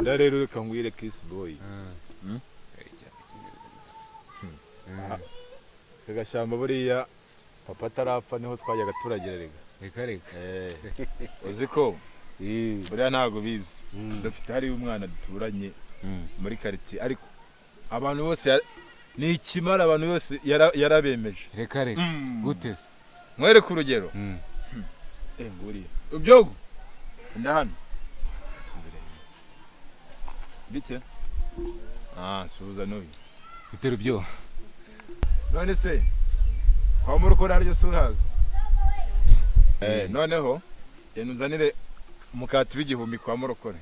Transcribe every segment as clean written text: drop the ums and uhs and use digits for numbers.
da rero reka ngwire Kiss Boy. Kagashyamba buriya papa atarapfa niho twajyaga turagererega. Reka. Uzi ko buriya ntago bizi. Dufite hari umwana duturanye muri quartier ariko abantu bose ni ikimara abantu bose yarabemeje. Reka gute se? Mwereke urugero. Nguriya. Ubyogo. Ndahano. Bite? Suza noyi. Bitero byo. None se kwa murukora aryo suhaza. Noneho yenuzanire umukati w'igihumbi kwa murukore.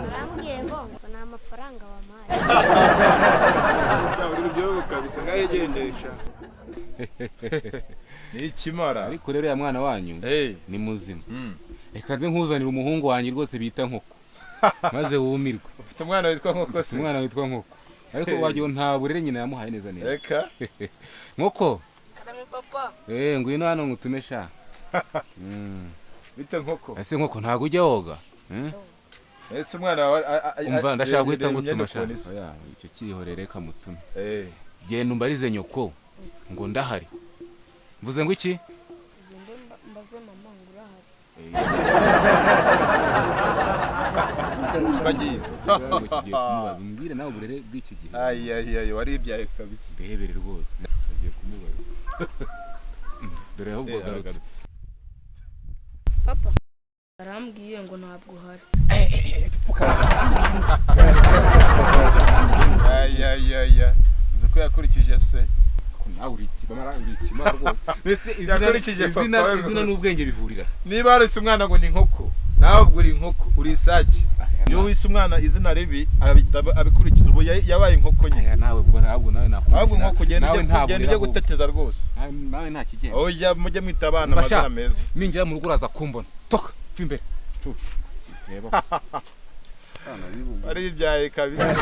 Arambwiye ngo nta mafaranga wampaye. Cyangwa ibyo kabisa ngayegendesha. Ni ikimara. Ariko rero ya mwana wanyu ni muzima. Reka nze nkuzanira umuhungu wanyu rwose bita nkoko. Maze wumirwe. Ufite umwana witwa nkoko se? Umwana witwa nkoko. Ariko wagiye nta burere nyina yamuhaye neza neza. Reka. Nkoko. Karame papa. Ngwino hano ngutumesha. Bite nkoko. Ese nkoko ntago ujya woga? Ese umwana umva ndashaka guhita ngutumasha. Oya icyo kirihorere kamutume. Genda umbarize nyoko ngo ndahari. Mvuze ngo iki? Mbaze mama ngo urahari. Spagiye. Mbwire nawe burere bw'iki gihe. Ay waribyaye kabisa. Ndebere rwose. Agiye kumubaza. Dore ahubwo garutse. Papa arambwiye ngo ntabwo uhari. Ay uko yakurikije se. Nawe uri ikimara rwose. Mbese izina n'ubwenge bihurira. Niba ari umwana ngo ni nkoko nawe ubwo uri inkoko uri isake. Niyo wise umwana izina ribi abikurikiza ubu yabaye inkoko nyine. Nawe ubwo ntabwo nawe nakubona. Ahubwo inkoko ugende guteteza rwose. Nawe nta kigenda. Oya mujye mwita abana amazina meza. Ninjira mu rugo uraza kumbona. Toka imbere. Reba. Ari ibyaye kabisa.